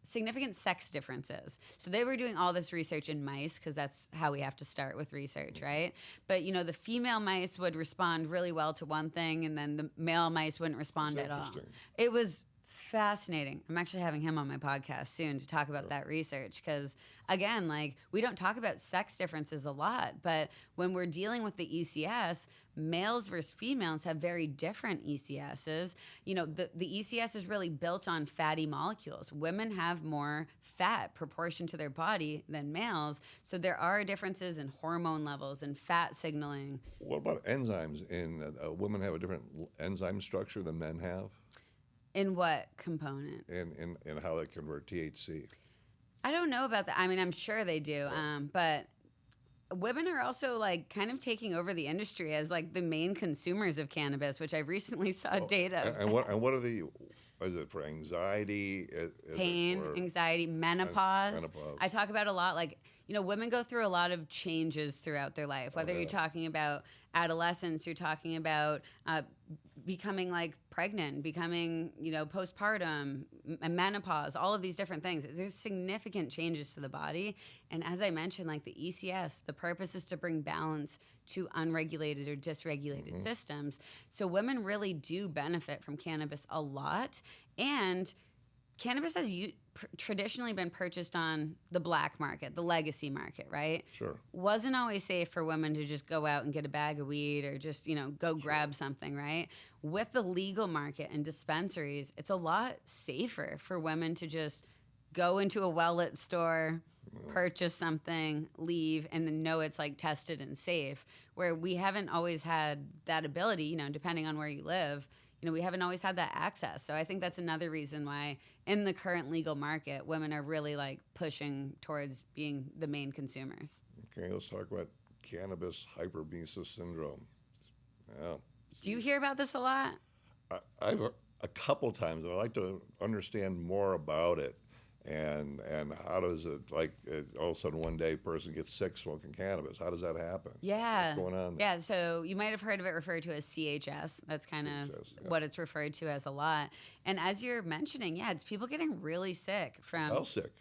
significant sex differences. So they were doing all this research in mice because that's how we have to start with research, right? But the female mice would respond really well to one thing, and then the male mice wouldn't respond at all. It was fascinating. I'm actually having him on my podcast soon to talk about that research because, again, like we don't talk about sex differences a lot, but when we're dealing with the ECS, males versus females have very different ECSs. The ECS is really built on fatty molecules. Women have more fat proportion to their body than males, so there are differences in hormone levels and fat signaling. What about enzymes? Women have a different enzyme structure than men have? In what component? In how they convert THC. I don't know about that. I mean, I'm sure they do, but women are also like kind of taking over the industry as like the main consumers of cannabis, which I recently saw data. And what is it for anxiety? Pain, anxiety, menopause. I talk about a lot, like, women go through a lot of changes throughout their life, whether you're talking about adolescence, you're talking about becoming like pregnant, becoming, postpartum, menopause, all of these different things. There's significant changes to the body. And as I mentioned, like the ECS, the purpose is to bring balance to unregulated or dysregulated systems. So women really do benefit from cannabis a lot. And cannabis has traditionally been purchased on the black market, the legacy market, right? Sure. Wasn't always safe for women to just go out and get a bag of weed or just, go grab something, right? With the legal market and dispensaries, it's a lot safer for women to just go into a well-lit store, purchase something, leave, and then know it's like tested and safe, where we haven't always had that ability, depending on where you live. We haven't always had that access. So I think that's another reason why in the current legal market, women are really like pushing towards being the main consumers. Okay, let's talk about cannabis hyperemesis syndrome. Yeah. Do you hear about this a lot? I've a couple times. I'd like to understand more about it. And how does it, all of a sudden one day a person gets sick smoking cannabis? How does that happen? Yeah. What's going on there? Yeah, so you might have heard of it referred to as CHS. That's kind of what it's referred to as a lot. And as you're mentioning, it's people getting really sick from... How sick?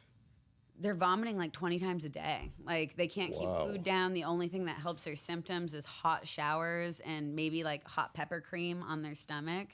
They're vomiting like 20 times a day. Like they can't keep food down. The only thing that helps their symptoms is hot showers and maybe like hot pepper cream on their stomach.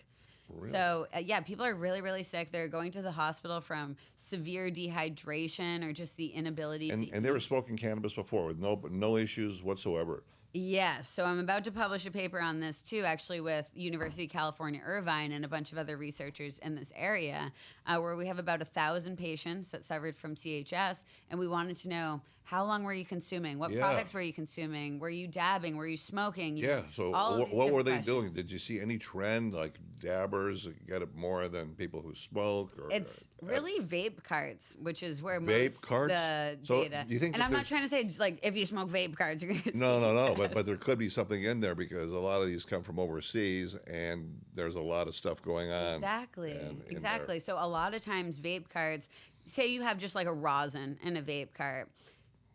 Really? So, people are really, really sick. They're going to the hospital from severe dehydration or just the inability to eat. And they were smoking cannabis before with no issues whatsoever. Yes. So I'm about to publish a paper on this too, actually, with University of California, Irvine, and a bunch of other researchers in this area, where we have about 1,000 patients that suffered from CHS, and we wanted to know how long were you consuming, what Yeah. products were you consuming, were you dabbing, were you smoking? Yeah. So all of these what were different they doing? questions. Did you see any trend like dabbers get it more than people who smoke? Or It's really vape carts, which is where Vape most carts? the So data. do you think And that I'm not there's- trying to say just like if you smoke vape carts, you're gonna no. But there could be something in there because a lot of these come from overseas, and there's a lot of stuff going on. Exactly. in Exactly. So a lot of times vape carts, say you have just like a rosin in a vape cart,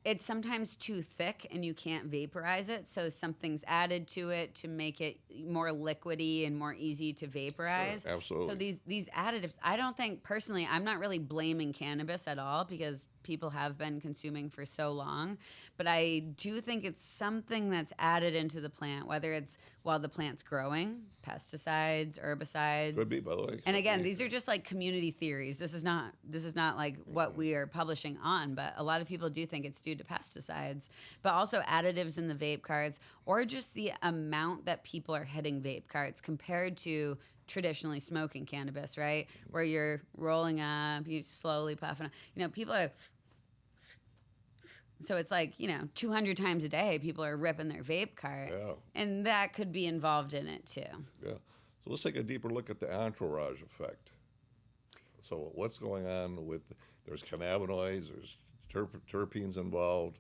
it's sometimes too thick and you can't vaporize it. So something's added to it to make it more liquidy and more easy to vaporize. Sure, absolutely. So these additives, I don't think personally, I'm not really blaming cannabis at all because people have been consuming for so long. But I do think it's something that's added into the plant, whether it's while the plant's growing, pesticides, herbicides. Could be, by the way. And again, Could be. these are just like community theories. This is not like what we are publishing on, but a lot of people do think it's due to pesticides, but also additives in the vape carts, or just the amount that people are hitting vape carts compared to traditionally smoking cannabis, right? Where you're rolling up, you slowly puffing. People are. So it's like, 200 times a day, people are ripping their vape cart. Yeah. And that could be involved in it too. Yeah. So let's take a deeper look at the entourage effect. So what's going on with, there's cannabinoids, there's terpenes involved,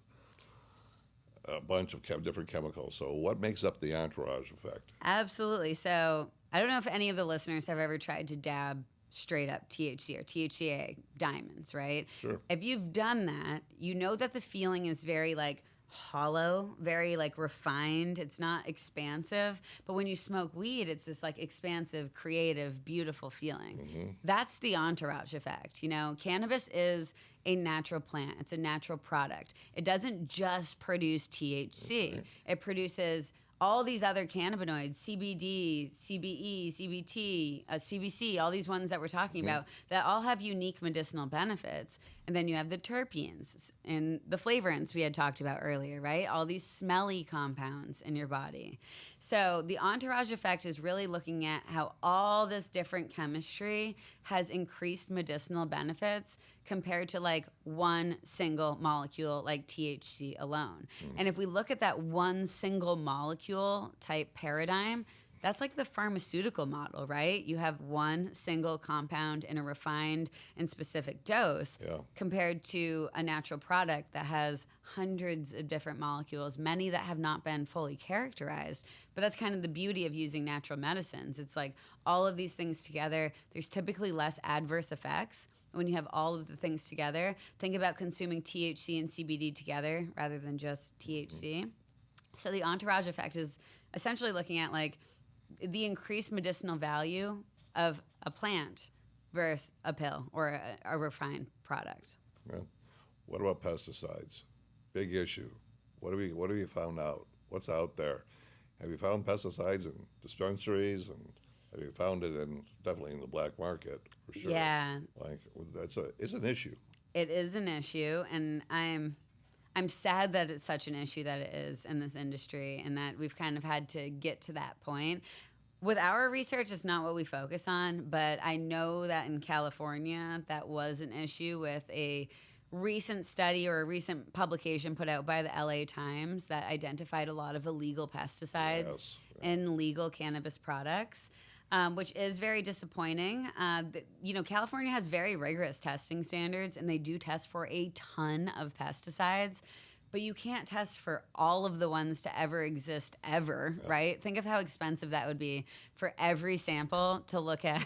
a bunch of different chemicals. So what makes up the entourage effect? Absolutely. So I don't know if any of the listeners have ever tried to dab straight up THC or THCA diamonds, right? Sure. If you've done that, you know that the feeling is very like hollow, very like refined. It's not expansive. But when you smoke weed, it's this like expansive, creative, beautiful feeling. Mm-hmm. That's the entourage effect. Cannabis is a natural plant. It's a natural product. It doesn't just produce THC. Okay. It produces all these other cannabinoids, CBD, CBE, CBT, CBC, all these ones that we're talking about, that all have unique medicinal benefits. And then you have the terpenes and the flavorants we had talked about earlier, right? All these smelly compounds in your body. So the entourage effect is really looking at how all this different chemistry has increased medicinal benefits compared to like one single molecule like THC alone. And if we look at that one single molecule type paradigm, that's like the pharmaceutical model, right? You have one single compound in a refined and specific dose compared to a natural product that has hundreds of different molecules, many that have not been fully characterized. But that's kind of the beauty of using natural medicines. It's like all of these things together, there's typically less adverse effects when you have all of the things together. Think about consuming THC and CBD together rather than just THC. So the entourage effect is essentially looking at like the increased medicinal value of a plant versus a pill or a refined product. Yeah. What about pesticides? Big issue. What have you found out? What's out there? Have you found pesticides in dispensaries, and have you found it definitely in the black market for sure? Yeah. Like it's an issue. It is an issue, and I'm sad that it's such an issue that it is in this industry, and that we've kind of had to get to that point. With our research, it's not what we focus on, but I know that in California, that was an issue with a recent study or a recent publication put out by the LA Times that identified a lot of illegal pesticides in legal cannabis products. Which is very disappointing. California has very rigorous testing standards, and they do test for a ton of pesticides, but you can't test for all of the ones to ever exist ever, right? Think of how expensive that would be for every sample to look at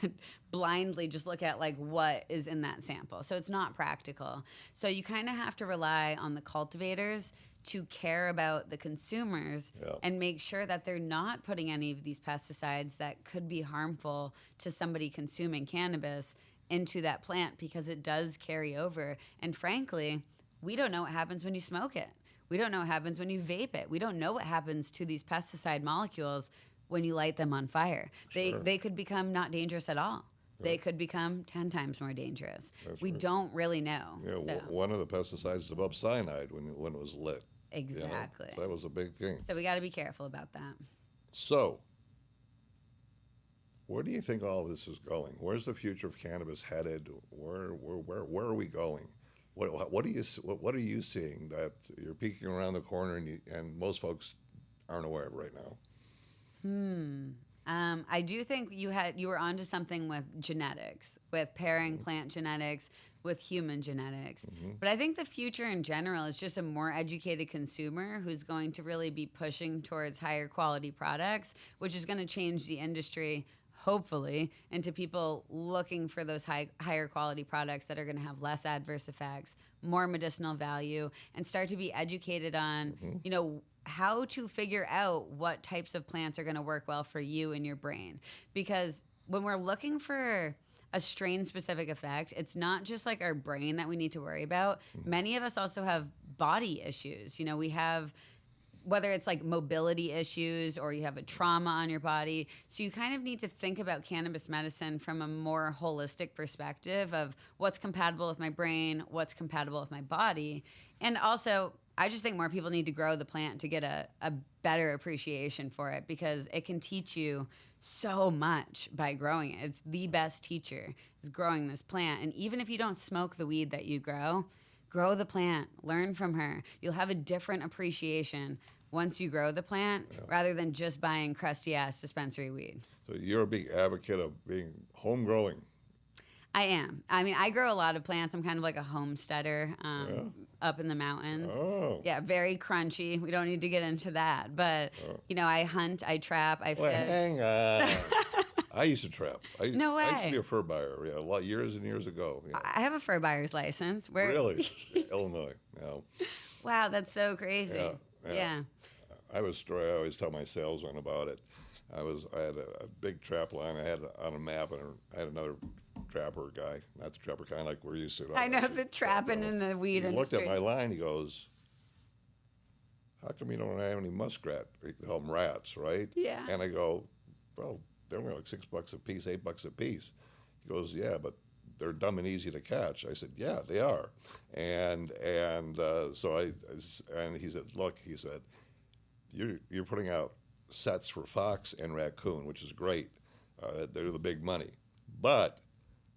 blindly, just look at like what is in that sample. So it's not practical. So you kind of have to rely on the cultivators to care about the consumers and make sure that they're not putting any of these pesticides that could be harmful to somebody consuming cannabis into that plant, because it does carry over. And frankly, we don't know what happens when you smoke it. We don't know what happens when you vape it. We don't know what happens to these pesticide molecules when you light them on fire. Sure. They could become not dangerous at all. They could become 10 times more dangerous. We don't really know. Yeah, one of the pesticides developed cyanide when it was lit. Exactly. So that was a big thing. So we got to be careful about that. So, where do you think all of this is going? Where's the future of cannabis headed? Where are we going? What are you seeing that you're peeking around the corner and most folks aren't aware of right now? I do think you were onto something with genetics, with pairing plant genetics with human genetics. But I think the future in general is just a more educated consumer who's going to really be pushing towards higher quality products, which is going to change the industry, hopefully, into people looking for those higher quality products that are going to have less adverse effects, more medicinal value, and start to be educated on, how to figure out what types of plants are going to work well for you and your brain. Because when we're looking for a strain-specific effect, it's not just like our brain that we need to worry about. Many of us also have body issues. We have, whether it's like mobility issues or you have a trauma on your body. So you kind of need to think about cannabis medicine from a more holistic perspective of what's compatible with my brain, what's compatible with my body. And also, I just think more people need to grow the plant to get a better appreciation for it, because it can teach you so much by growing it. It's the best teacher, is growing this plant. And even if you don't smoke the weed that you grow the plant, learn from her. You'll have a different appreciation once you grow the plant rather than just buying crusty ass dispensary weed. So you're a big advocate of being home growing. I am. I mean, I grow a lot of plants. I'm kind of like a homesteader up in the mountains. Oh. Yeah, very crunchy. We don't need to get into that. But, I hunt, I trap, I fish. Well, hang on. I used to trap. No way. I used to be a fur buyer, a lot years and years ago. Yeah. I have a fur buyer's license. Really? Illinois. No. Wow, that's so crazy. Yeah. I always tell my salesman about it. I had a big trap line. I had on a map, and I had another trapper guy, not the trapper kind like we're used to. I know, the trapping in the weed industry. He looked at my line, he goes, how come you don't have any muskrat? They call them rats, right? Yeah. And I go, well, they're only like $6 a piece, $8 a piece. He goes, yeah, but they're dumb and easy to catch. I said, yeah, they are. And he said, look, you're putting out sets for fox and raccoon, which is great. They're the big money. But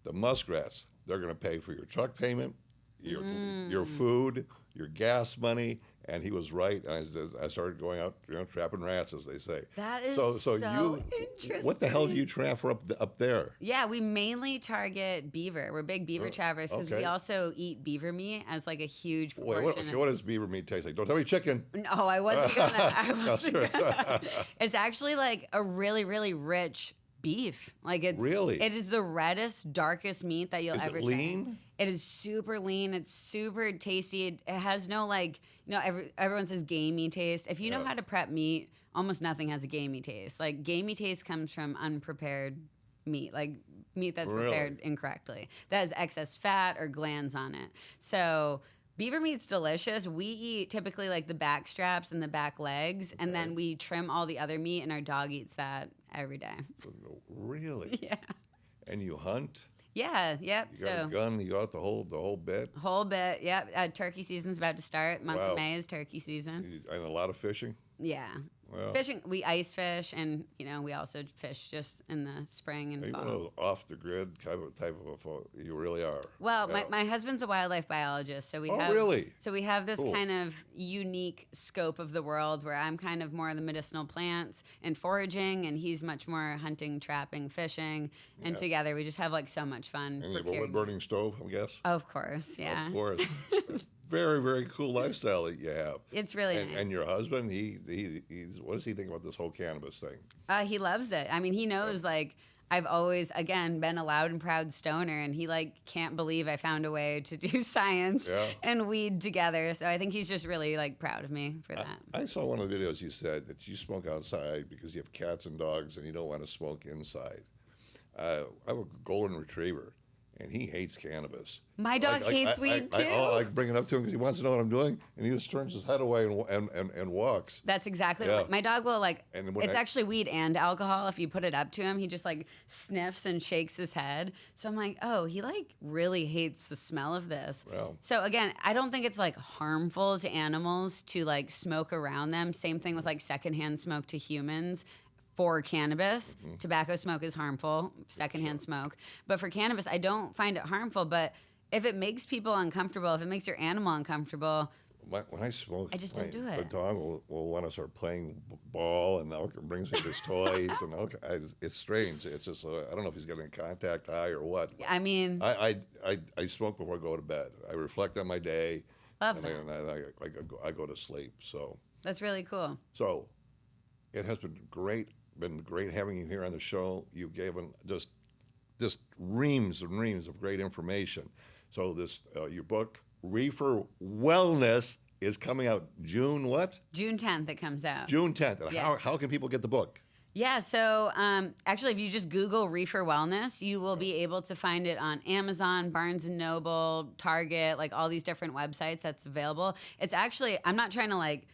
the muskrats, they're going to pay for your truck payment, your food, your gas money. And he was right. And I started going out, trapping rats, as they say. That is so interesting. What the hell do you trap for up there? Yeah, we mainly target beaver. We're big beaver trappers because we also eat beaver meat as like a huge portion. What does beaver meat taste like? Don't tell me chicken. No, I wasn't gonna. It's actually like a really, really rich beef. Like it is the reddest, darkest meat that you'll ever taste. Is it lean? It is super lean. It's super tasty. It has no everyone says gamey taste. If you know how to prep meat, almost nothing has a gamey taste. Like gamey taste comes from unprepared meat, like meat that's prepared incorrectly. That has excess fat or glands on it. So beaver meat's delicious. We eat typically like the back straps and the back legs, and then we trim all the other meat, and our dog eats that every day. Really? Yeah. And you hunt? Yeah, yep. You got a gun, you got the whole bit? Whole bit, yep. Turkey season's about to start. Month of May is turkey season. And a lot of fishing? Yeah. Well, fishing, we ice fish, and we also fish just in the spring and fall. Are you off the grid type of you really are? Well, my husband's a wildlife biologist, so we have this kind of unique scope of the world where I'm kind of more the medicinal plants and foraging, and he's much more hunting, trapping, fishing, and together we just have like so much fun. And you have a wood burning stove, I guess. Of course, yeah. Of course. Very, very cool lifestyle that you have. It's really nice. And your husband, he's what does he think about this whole cannabis thing? He loves it. I mean, he knows I've always, again, been a loud and proud stoner, and he can't believe I found a way to do science and weed together. So I think he's just really proud of me for that. I saw one of the videos you said that you smoke outside because you have cats and dogs and you don't want to smoke inside. I have a golden retriever. and he hates cannabis. My dog hates weed too. I bring it up to him because he wants to know what I'm doing, and he just turns his head away and walks. That's exactly what my dog will like. It's actually weed and alcohol. If you put it up to him, he just like sniffs and shakes his head. So I'm like, oh, he like really hates the smell of this. Well, so again, I don't think it's like harmful to animals to like smoke around them. Same thing with like secondhand smoke to humans. For cannabis, tobacco smoke is harmful, secondhand smoke. But for cannabis, I don't find it harmful. But if it makes people uncomfortable, if it makes your animal uncomfortable, when I smoke, I just don't do it. The dog will want to start playing ball, and brings me his toys, and it's strange. It's just I don't know if he's getting a contact high or what. I mean, I smoke before I go to bed. I reflect on my day, and I go to sleep. So that's really cool. So it has been great. Been great having you here on the show. You've given just reams and reams of great information. So this your book, Reefer Wellness, is coming out June what? June 10th it comes out. June 10th. And how can people get the book? Yeah, so actually, if you just Google Reefer Wellness, you will be able to find it on Amazon, Barnes & Noble, Target, like all these different websites that's available. It's actually, I'm not trying to like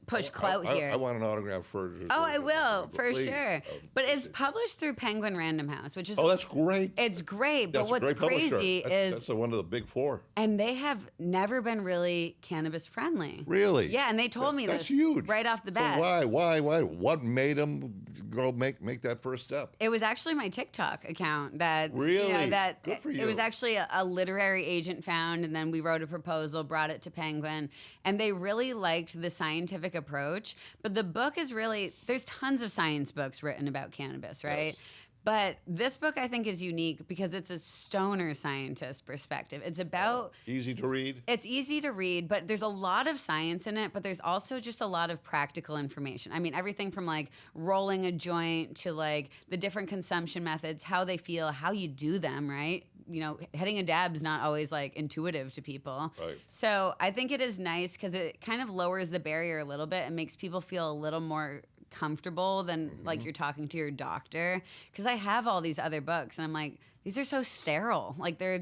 push clout here. I want an autograph for. I will for sure. But it's published through Penguin Random House, which is that's great. It's great, but what's crazy is that's one of the big four. And they have never been really cannabis friendly. Really? Yeah, and they told me that's huge right off the bat. So why? What made them go make that first step? It was actually my TikTok account that really Good for you. It was actually a literary agent found, and then we wrote a proposal, brought it to Penguin, and they really liked the scientific approach. But the book is really, there's tons of science books written about cannabis, right? Yes. But this book, I think, is unique because it's a stoner scientist perspective. It's about... easy to read? It's easy to read, but there's a lot of science in it, but there's also just a lot of practical information. I mean, everything from, like, rolling a joint to, like, the different consumption methods, how they feel, how you do them, right? You know, hitting a dab's not always, like, intuitive to people. Right. So I think it is nice because it kind of lowers the barrier a little bit and makes people feel a little more comfortable than like you're talking to your doctor, because I have all these other books and I'm like, these are so sterile, like they're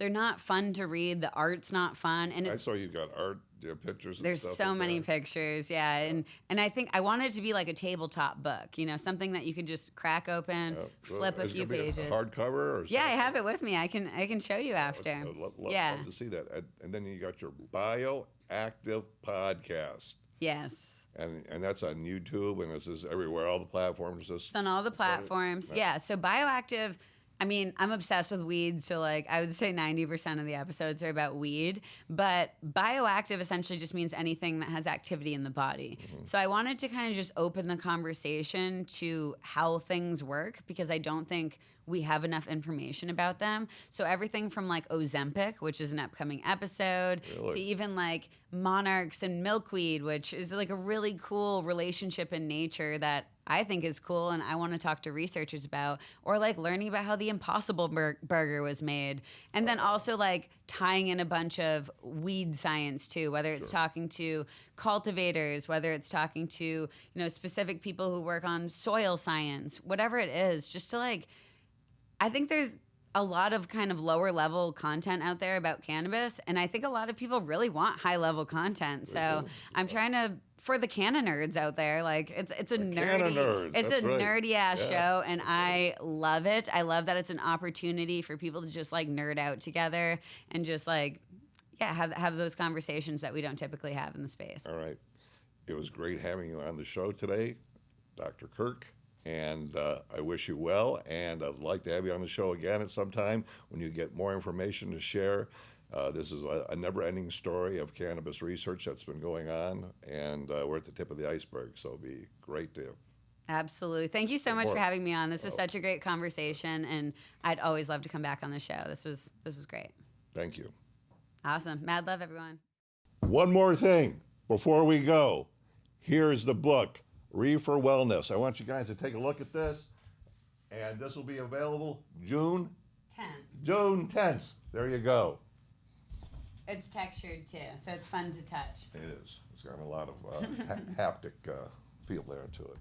not fun to read, the art's not fun. And I saw you got art, pictures and there's stuff so many pictures, and I think I wanted it to be like a tabletop book, you know, something that you could just crack open, flip a few pages. A hardcover or something? Yeah, I have it with me. I can show you after. I'd love to see that. And then you got your Bioactive podcast. Yes. And that's on YouTube, and this is everywhere, all the platforms. It's on all the platforms. Yeah. So Bioactive, I mean, I'm obsessed with weed, so like I would say 90% of the episodes are about weed. But bioactive essentially just means anything that has activity in the body. So I wanted to kind of just open the conversation to how things work, because I don't think we have enough information about them. So everything from like Ozempic, which is an upcoming episode, to even like monarchs and milkweed, which is like a really cool relationship in nature that I think is cool and I want to talk to researchers about, or like learning about how the Impossible Burger was made. And then also like tying in a bunch of weed science too, whether it's talking to cultivators, whether it's talking to, you know, specific people who work on soil science, whatever it is, just to like, I think there's a lot of kind of lower level content out there about cannabis, and I think a lot of people really want high level content. So I'm trying to, for the canna nerds out there, like it's a nerdy ass show, and I love it. I love that it's an opportunity for people to just like nerd out together and just like have those conversations that we don't typically have in the space. All right, it was great having you on the show today, Dr. Kirk. And I wish you well, and I'd like to have you on the show again at some time when you get more information to share. This is a never-ending story of cannabis research that's been going on, and we're at the tip of the iceberg, so it'd be great to. Absolutely. Thank you so much for having me on. This was such a great conversation, and I'd always love to come back on the show. This was great. Thank you. Awesome. Mad love, everyone. One more thing before we go. Here's the book, Reefer Wellness. I want you guys to take a look at this, and this will be available June 10th. June 10th. There you go. It's textured too, so it's fun to touch. It is. It's got a lot of haptic feel there to it.